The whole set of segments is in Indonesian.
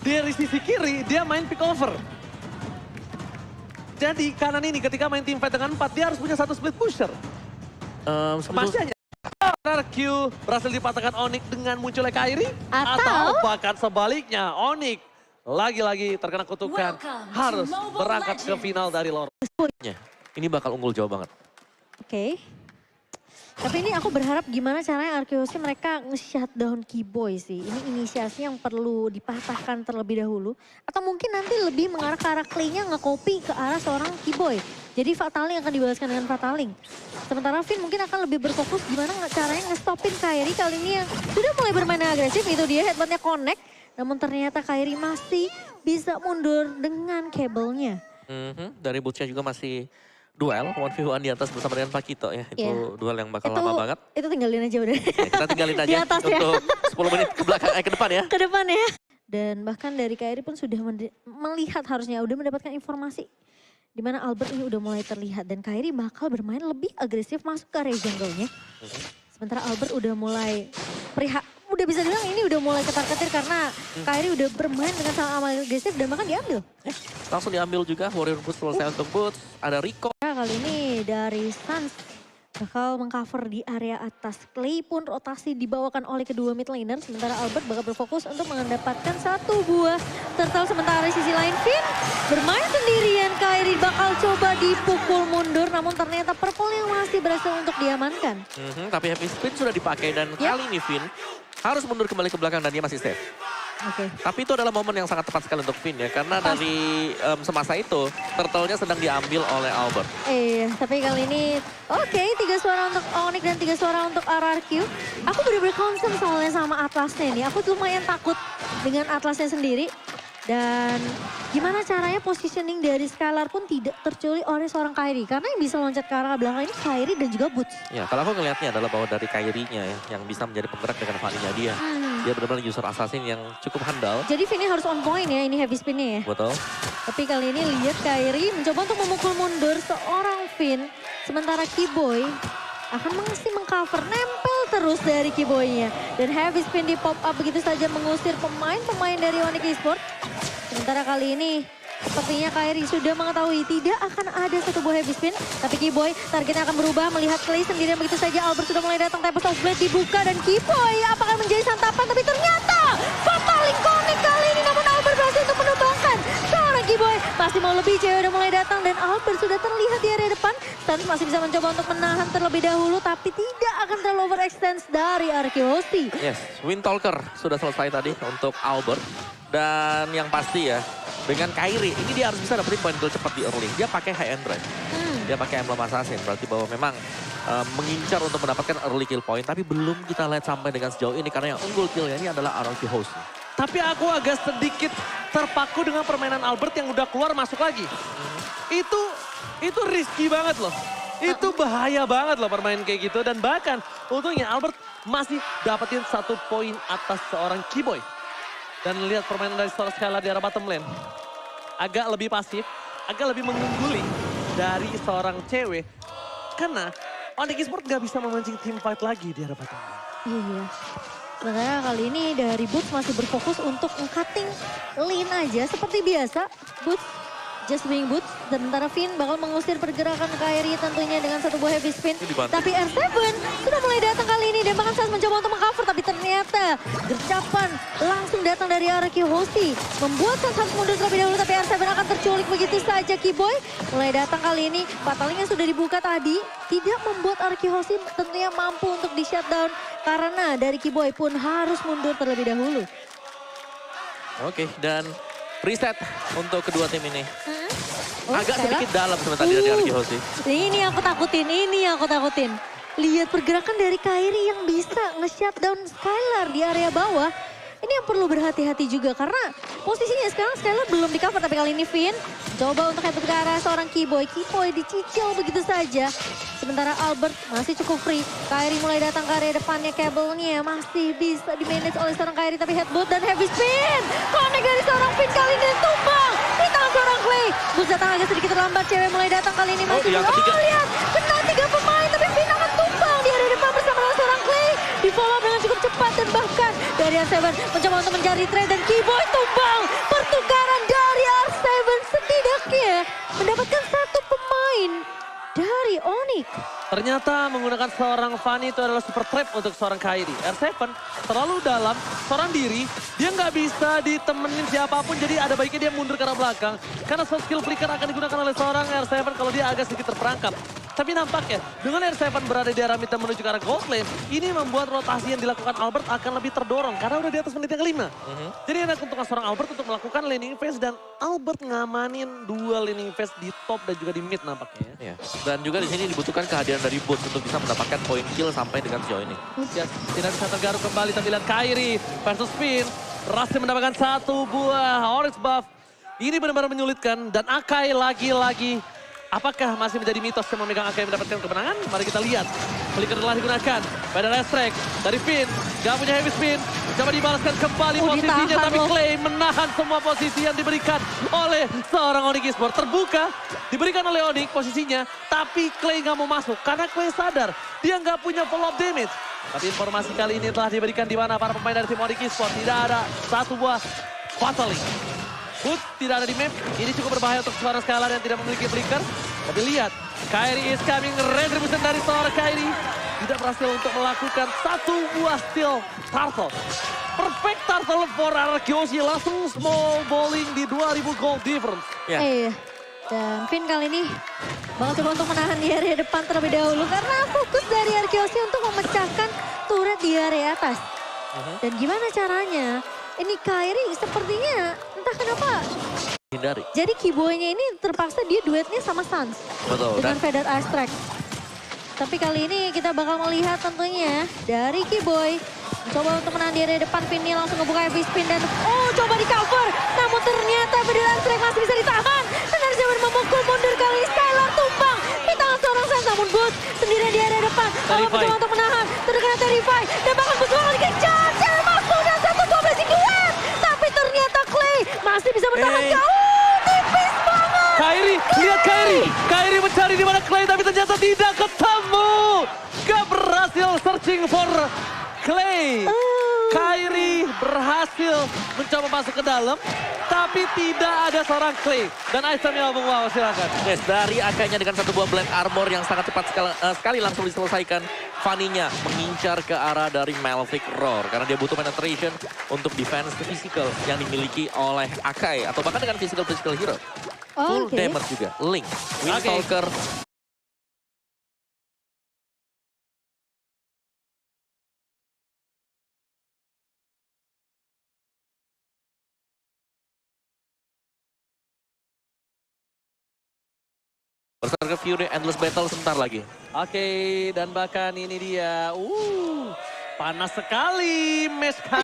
Dari sisi kiri dia main pick over. Jadi kanan ini ketika main team fight dengan 4 dia harus punya satu split pusher. Masih hanya RRQ berhasil dipatahkan Onyx dengan munculnya Kairi. Atau bahkan sebaliknya Onyx lagi-lagi terkena kutukan. Harus berangkat ke final dari lore. Ini bakal unggul jauh banget. Oke. Tapi ini aku berharap gimana caranya Arkeosi mereka nge-shutdown Keyboy sih. Ini inisiasi yang perlu dipatahkan terlebih dahulu. Atau mungkin nanti lebih mengarah ke arah Clay-nya nge-copy ke arah seorang Keyboy. Jadi Fataling akan dibalaskan dengan Fataling. Sementara Finn mungkin akan lebih berfokus gimana caranya nge-stopin Kairi kali ini yang sudah mulai bermain agresif. Itu dia headbutt-nya connect. Namun ternyata Kairi masih bisa mundur dengan kabelnya. Dari Boots-nya juga masih duel 1v1 di atas bersama dengan Pakito ya. Itu duel yang bakal lama banget. Itu tinggalin aja udah. Ya, kita tinggalin aja di atas, untuk 10 menit ke belakang, ke depan ya. Ke depan ya. Dan bahkan dari Kairi pun sudah melihat harusnya udah mendapatkan informasi. Di mana Albert ini udah mulai terlihat dan Kairi bakal bermain lebih agresif masuk ke area jungle-nya. Sementara Albert udah mulai udah bisa bilang ini udah mulai ketar-ketir karena Kairi udah bermain dengan sangat amat agresif dan bahkan diambil. Langsung diambil juga Warrior Boots selesai untuk Boots. Ada Rico. Kali ini dari Suns bakal mengcover di area atas. Clay pun rotasi dibawakan oleh kedua mid laner. Sementara Albert bakal berfokus untuk mendapatkan satu buah turtle. Sementara di sisi lain Finn bermain sendirian. Kairi bakal coba dipukul mundur. Namun ternyata purple yang masih berhasil untuk diamankan. Tapi Heavy Spin sudah dipakai dan kali ini Finn harus mundur kembali ke belakang dan dia masih safe. Tapi itu adalah momen yang sangat tepat sekali untuk Finn ya. Karena dari semasa itu, turtle-nya sedang diambil oleh Albert. Iya, tapi kali ini 3 suara untuk Onyx dan 3 suara untuk RRQ. Aku bener-bener concern soalnya sama Atlasnya nih. Aku lumayan takut dengan Atlasnya sendiri. Dan gimana caranya positioning dari Skylar pun tidak terculik oleh seorang Kairi. Karena yang bisa loncat ke arah belakang ini Kairi dan juga Boots. Ya, kalau aku ngelihatnya adalah bahwa dari Kairi-nya ya, yang bisa menjadi penggerak dengan vaninya dia. Dia benar-benar user assassin yang cukup handal. Jadi Vinny harus on point ya, ini heavy spin-nya ya. Betul. Tapi kali ini lihat Kairi mencoba untuk memukul mundur seorang Finn. Sementara Keyboy akan masih mengcover, nempel terus dari Keyboy-nya. Dan heavy spin di pop up begitu saja mengusir pemain-pemain dari Onyx Esports. Sementara kali ini sepertinya Kairi sudah mengetahui tidak akan ada satu buah heavy spin. Tapi Keyboy targetnya akan berubah melihat Clay sendirian begitu saja. Albert sudah mulai datang, Tempest of Blade dibuka dan Keyboy apakah menjadi santapan. Tapi ternyata Fataling connect kali ini namun Albert berhasil untuk menumbangkan seorang Keyboy. Masih mau lebih, cewek udah mulai datang dan Albert sudah terlihat di area depan. Suns masih bisa mencoba untuk menahan terlebih dahulu tapi tidak akan terlalu overextend dari Arkeosi. Yes, Windtalker sudah selesai tadi untuk Albert. Dan yang pasti ya, dengan Kairi, ini dia harus bisa dapetin poin kill cepat di early. Dia pakai high end drive. Dia pakai emblem assassin, berarti bahwa memang mengincar untuk mendapatkan early kill point. Tapi belum kita lihat sampai dengan sejauh ini, karena yang unggul killnya ini adalah RRQ host. Tapi aku agak sedikit terpaku dengan permainan Albert yang udah keluar masuk lagi. Itu risky banget loh. Itu bahaya banget loh permainan kayak gitu. Dan bahkan untungnya Albert masih dapetin 1 poin atas seorang Keyboy. Dan lihat permainan dari seorang Skylar di arah bottom lane. Agak lebih pasif, agak lebih mengungguli dari seorang cewek. Karena Onyx Esports gak bisa memancing team fight lagi di arah bottom lane. Iya. Sebenarnya kali ini dari Boots masih berfokus untuk cutting lane aja seperti biasa. Boots just being Boots. Sementara Finn bakal mengusir pergerakan Kairi tentunya dengan satu buah heavy spin. Tapi R7 sudah mulai datang kali ini dan bahkan Suns mencoba untuk mengcover. Tapi ternyata gercapan langsung datang dari RRQ Hosti. Membuat Suns harus mundur terlebih dahulu tapi R7 akan terculik begitu saja. Keyboy mulai datang kali ini. Fataling yang sudah dibuka tadi tidak membuat RRQ Hosti tentunya mampu untuk di shutdown. Karena dari Keyboy pun harus mundur terlebih dahulu. Oke, dan reset untuk kedua tim ini. Agak sedikit dalam sebentar dari RRQ Hosti. Ini yang aku takutin. Lihat pergerakan dari Kairi yang bisa nge-shutdown Skylar di area bawah. Ini yang perlu berhati-hati juga karena posisinya sekarang Skylar belum di cover. Tapi kali ini Finn coba untuk hebat ke arah seorang Keyboy. Keyboy dicicil begitu saja. Sementara Albert masih cukup free. Kairi mulai datang ke area depannya, kabelnya masih bisa di-manage oleh seorang Kairi. Tapi headbutt dan heavy spin. Connect dari seorang Finn kali ini tumbang di tangan seorang Clay. Bus datang agak sedikit terlambat, cewek mulai datang kali ini. Masih lihat, kena 3 pemain tapi Finn akan tumbang di area depan bersama dengan seorang Clay. Di follow up dengan cukup cepat dan bahkan dari R7 mencoba untuk mencari trade dan Keyboy tumbang Ternyata menggunakan seorang Fanny itu adalah super trap untuk seorang Kairi. R7 terlalu dalam, seorang diri. Dia nggak bisa ditemenin siapapun, jadi ada baiknya dia mundur ke arah belakang. Karena soft skill flicker akan digunakan oleh seorang R7 kalau dia agak sedikit terperangkap. Tapi nampaknya dengan R7 berada di arah mid menuju ke arah gold lane, ini membuat rotasi yang dilakukan Albert akan lebih terdorong karena udah di atas menit yang kelima. Jadi enak untuk seorang Albert untuk melakukan laning phase dan Albert ngamanin dua laning phase di top dan juga di mid nampaknya. Ya. Dan juga di sini dibutuhkan kehadiran dari Boots untuk bisa mendapatkan poin kill sampai dengan sejauh ini. Ya, tidak bisa tergaruk kembali tapi lihat Kairi versus Finn. Berhasil mendapatkan satu buah orange buff. Ini benar-benar menyulitkan dan Akai lagi-lagi. Apakah masih menjadi mitos yang memegang Akai mendapatkan kemenangan? Mari kita lihat. Flicker telah digunakan. Pada Restrek dari Finn. Gak punya heavy spin. Coba dibalaskan kembali posisinya. Tapi Clay menahan semua posisi yang diberikan oleh seorang Onyx Esports. Terbuka. Diberikan oleh Onyx posisinya. Tapi Clay gak mau masuk. Karena Clay sadar. Dia gak punya follow up damage. Tapi informasi kali ini telah diberikan di mana para pemain dari tim Onyx Esports. Tidak ada satu buah Fatally. Hood tidak ada di map. Ini cukup berbahaya untuk seorang Skylar yang tidak memiliki flicker. Tapi lihat, Kairi is coming. Retribution dari seorang Kairi. Tidak berhasil untuk melakukan satu buah steal turtle. Perfect turtle for Arkeoshi. Langsung small bowling di 2000 gold difference. Ya. Iya. Dan Finn kali ini bakal coba untuk menahan di area depan terlebih dahulu. Karena fokus dari Arkeoshi untuk memecahkan turret di area atas. Dan gimana caranya? Ini Kairi sepertinya entah kenapa. Hindari. Jadi Kiboy-nya ini terpaksa dia duetnya sama Sans. Betul. Dengan Vedat Astrek. Tapi kali ini kita bakal melihat tentunya dari Kiboy. Coba untuk menahan di area depan, Finn langsung ngebuka heavy spin dan coba di cover. Namun ternyata Vedat Astrek masih bisa ditahan. Dan harus memukul mundur kali ini. Skylar tumbang di tangan seorang Sans. Namun Boots sendirian di area depan. Kalau mencoba untuk menahan. Terkena Terrify. Dan bahkan Boots bakal dikejar. Cewek masuk dan 1-12 di duet. Tapi ternyata Clay masih bisa bertahan jauh. Tipis banget. Kairi, lihat Kairi. Kairi mencari di mana Clay tapi ternyata tidak ketemu. Gak berhasil searching for Clay. Kairi berhasil mencoba masuk ke dalam. Tapi tidak ada seorang Clay. Dan Aisyah Bung Wow silakan. Yes, dari Akainya dengan satu buah Black Armor yang sangat cepat sekali langsung diselesaikan. Fanny-nya mengincar ke arah dari Malefic Roar. Karena dia butuh penetration untuk defense physical yang dimiliki oleh Akai. Atau bahkan dengan physical hero. Full damage juga. Link, Windstalker. Berserker Fury Endless Battle sebentar lagi. Oke, dan bahkan ini dia. Panas sekali match kali.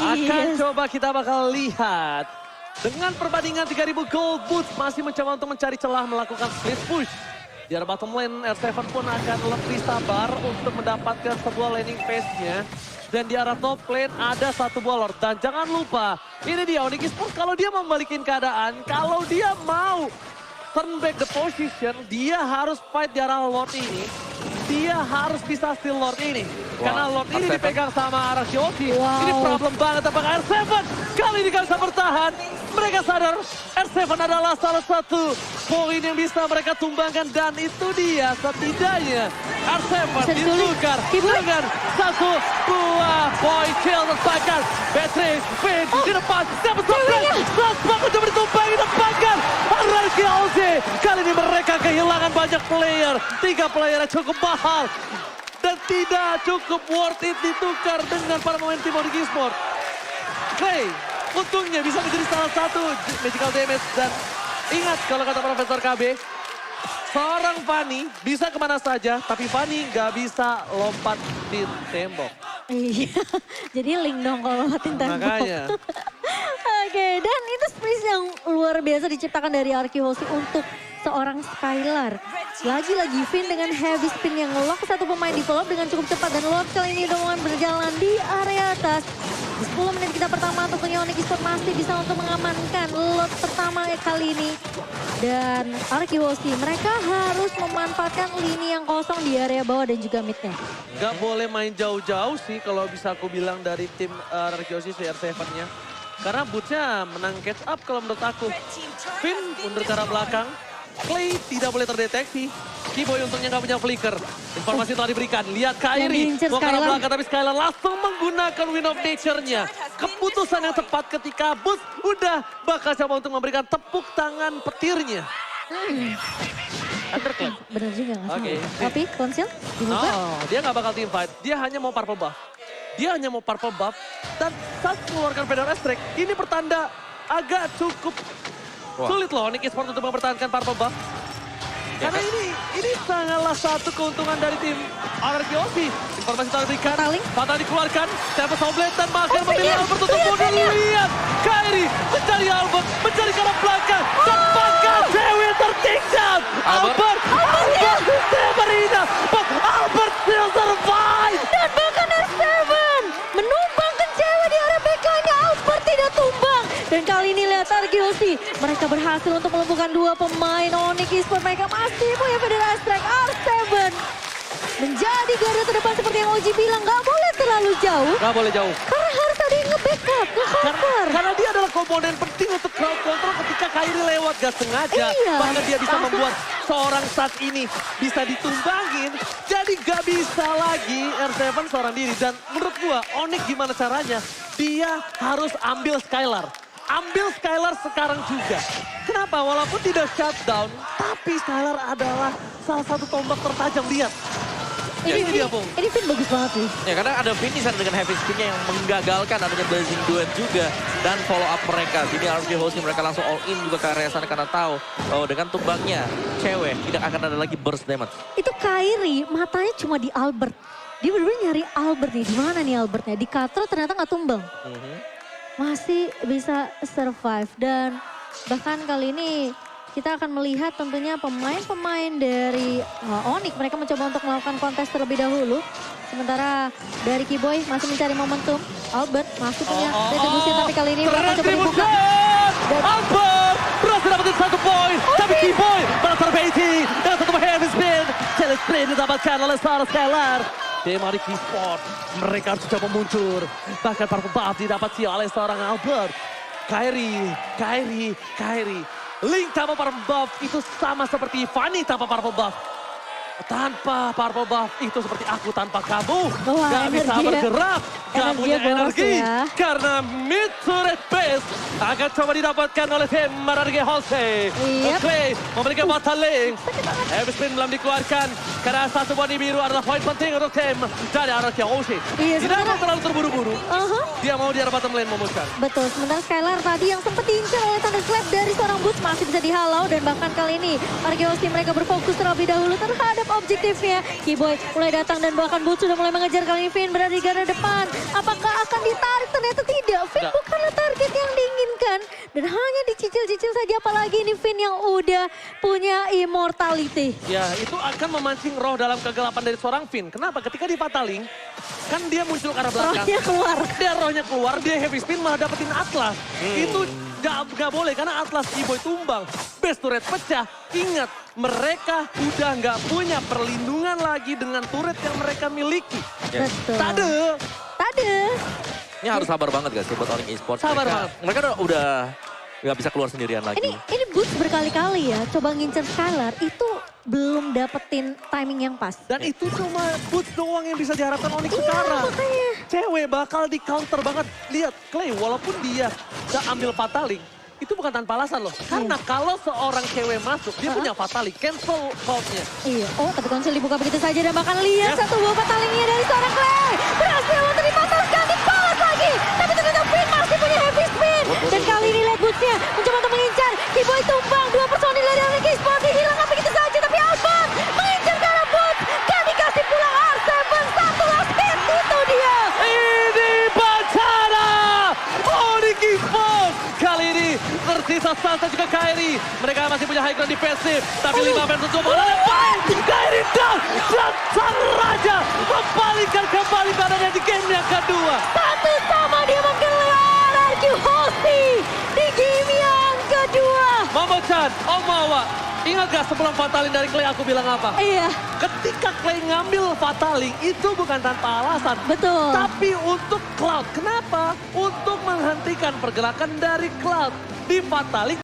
Akan coba kita bakal lihat. Dengan perbandingan 3000 gold, Boots masih mencoba untuk mencari celah melakukan split push. Di arah bottom lane, R7 pun akan lebih sabar untuk mendapatkan sebuah laning phase-nya. Dan di arah top lane ada satu buah Lord. Dan jangan lupa, ini dia Onyx Esports kalau dia membalikin keadaan, kalau dia mau turn back the position, dia harus fight di arah Lord ini. Dia harus bisa steal Lord ini. Karena Lord ini dipegang sama Arkeoshi. Ini problem banget apakah R7 kali ini bisa bertahan. Mereka sadar R7 adalah salah satu poin yang bisa mereka tumbangkan. Dan itu dia setidaknya R7 ditukar dengan satu buah poin kill terpakan. Beatrix, Finn di depan. Dapat surprise. Langsung coba ditumpangi dapatkan Arkeoshi. Kali ini mereka kehilangan banyak player. 3 player yang cukup mahal. Dan tidak cukup worth it ditukar dengan para pemain tim Onyx Esports. Clay untungnya bisa menjadi salah satu magical damage. Dan ingat kalau kata Profesor KB, seorang Fanny bisa kemana saja, tapi Fanny nggak bisa lompat di tembok. Iya, jadi link dong kalau lompatin tembok. Makanya. Oke, dan itu space yang luar biasa diciptakan dari Arkeoshi untuk seorang Skylar. Lagi-lagi Finn dengan heavy spin yang lock satu pemain di follow up dengan cukup cepat. Dan Lord kali ini udah mulai berjalan di area atas. Di 10 menit kita pertama tentunya Onyx Esports masih bisa untuk mengamankan lot pertama kali ini. Dan Arkihosi mereka harus memanfaatkan lini yang kosong di area bawah dan juga midnya. Gak boleh main jauh-jauh sih kalau bisa aku bilang dari tim Arkeosi CR7-nya. Karena Boots-nya menang catch up kalau menurut aku. Finn mundur ke arah belakang. Clay tidak boleh terdeteksi. Kiboy untungnya nggak punya flicker. Informasi telah diberikan. Lihat Kairi. Yang diincer Mau ke arah Skylar. belakang tapi Skylar langsung menggunakan Wind of Nature-nya. Keputusan yang tepat ketika Boots udah bakal coba untuk memberikan tepuk tangan petirnya. Underclap. Bener juga nggak salah. Oke. Tapi konsil dibuka. Oh, dia nggak bakal team fight. Dia hanya mau purple buff. Dia hanya mau purple buff. Dan saat mengeluarkan Fedor Strike, ini pertanda agak cukup sulit loh Onyx Esports untuk mempertahankan purple buff. Karena ini sangatlah satu keuntungan dari tim Arkeosi. Informasi telah diberikan. Pataling. Fatal dikeluarkan. Tempest Oblet dan bahkan Oh, memilih Finian. Albert untuk mundur. Finian. Lihat Kairi mencari Albert. Mencari ke arah belakang. Tepakan cewek tertinggal. Albert. Albert Severina. But Albert still survive. Dan bahkan R7 menumbangkan cewek di area backline-nya. Albert tidak tumbang. Dan kali ini lihat Arkeosi. Mereka berhasil untuk melumpuhkan dua pemain Onyx Esports. Mereka masih punya Fedora Strike. R7 menjadi garda terdepan seperti yang Oji bilang. Gak boleh terlalu jauh. Gak boleh jauh. Karena harus ada yang nge-backup, nge-cover. Karena dia adalah komponen penting untuk crowd control ketika Kairi lewat gak sengaja. Iya. Bahkan dia bisa membuat seorang saat ini bisa ditumbangin. Jadi gak bisa lagi R7 seorang diri. Dan menurut gua Onyx gimana caranya? Dia harus ambil Skylar. Ambil Skylar sekarang juga. Kenapa? Walaupun tidak shutdown, tapi Skylar adalah salah satu tombak tertajam. Lihat. Ini dia, Bung. Ini Finn bagus banget nih. Ya karena ada Finn di sana dengan heavy spin-nya yang menggagalkan adanya Blazing Duet juga. Dan follow up mereka. Sini Arkeosi mereka langsung all in juga ke area sana karena tahu bahwa dengan tumbangnya cewek tidak akan ada lagi burst damage. Itu Kairi matanya cuma di Albert. Dia benar-benar nyari Albert nih. Di mana nih Albertnya? Di Katro ternyata nggak tumbang. Masih bisa survive. Dan bahkan kali ini kita akan melihat tentunya pemain-pemain dari Onyx. Mereka mencoba untuk melakukan kontes terlebih dahulu. Sementara dari Kiboy masih mencari momentum. Albert masih punya retribusi tapi kali ini mereka coba dibuka. Dan Albert berhasil dapetin 1 poin. Tapi Kiboy malah terbaiting dengan satu heavy spin. Challenge spin didapatkan oleh seorang Skylar. Tim Onyx Esports mereka harus coba muncul. Bahkan purple buff didapati oleh seorang Albert. Kairi. Link tanpa purple buff itu sama seperti Fanny tanpa purple buff. Tanpa purple buff itu seperti aku tanpa kamu. Wah, Gak bisa energi ya. bergerak. Gak Energi punya boros energi. ya. Karena mid turret base akan coba didapatkan oleh tim Mararge Holse. Yep. Clay memberikan bataling. Heavy spin belum dikeluarkan. Karena satu body biru adalah poin penting untuk tim dari Ararge Holse. Iya, Tidak mau sebenarnya- terlalu terburu-buru. Dia mau di arah bottom lane memutar. Betul, sementara Skylar tadi yang sempat diincar oleh Thunderclap dari seorang Boots masih bisa dihalau. Dan bahkan kali ini Arkeosi mereka berfokus terlebih dahulu terhadap objektifnya. Kiboy mulai datang dan bahkan Boots sudah mulai mengejar kali ini. Finn berada di garda depan. Apakah akan ditarik? Ternyata tidak. Finn Tidak. bukanlah target yang diinginkan. Dan hanya dicicil-cicil saja apalagi ini Finn yang udah punya immortality. Ya, itu akan memancing roh dalam kegelapan dari seorang Finn. Kenapa? Ketika di Fataling, kan dia muncul ke arah belakang. Rohnya keluar. Dia rohnya keluar, dia heavy spin malah dapetin Atlas. Itu gak boleh karena Atlas Kiboy tumbang. Base turret pecah. Ingat, mereka udah gak punya perlindungan lagi dengan turret yang mereka miliki. Ya. Betul. Tade. Ini harus sabar banget guys buat Onyx Esports. Sabar mereka, banget. Mereka udah nggak bisa keluar sendirian lagi. Ini Boots berkali-kali ya coba ngincer Skylar itu belum dapetin timing yang pas. Dan itu cuma Boots doang yang bisa diharapkan Onyx Iya, sekarang. makanya. Cewek bakal di counter banget. Lihat, Clay walaupun dia gak ambil Fataling, itu bukan tanpa alasan loh. Karena kalau seorang cewek masuk, dia punya Fataling, cancel call-nya. Iya, tapi konsil dibuka begitu saja dan bahkan lihat Yes. satu buah patalingnya dari seorang Clay. Berhasil untuk dipatahkan, dibalas lagi. Tapi ternyata Finn masih punya heavy spin. Dan kali ini lihat Boots-nya mencoba untuk mengincar. Kiboy tumbang, dua personil dari Onyx Esports dihilang begitu saja. Tapi Albert mengincar ke arah Boots. Gak dikasih pulang R7, satu last hit, itu dia. Ini Bacana! Onyx Esports! Kali ini tersisa Sansa juga Kairi. Mereka masih punya high ground defensive. Tapi 5 versus 2 mengalami fight. Kairi down! Dan sang raja membalikan kembali badannya di game yang kedua. Satu sama dia Dan Om Mawa, ingat gak sebelum Fataling dari Clay aku bilang apa? Iya, Ketika Clay ngambil Fataling itu bukan tanpa alasan. betul. Tapi untuk Cloud, kenapa? Untuk menghentikan pergerakan dari Cloud di Fataling.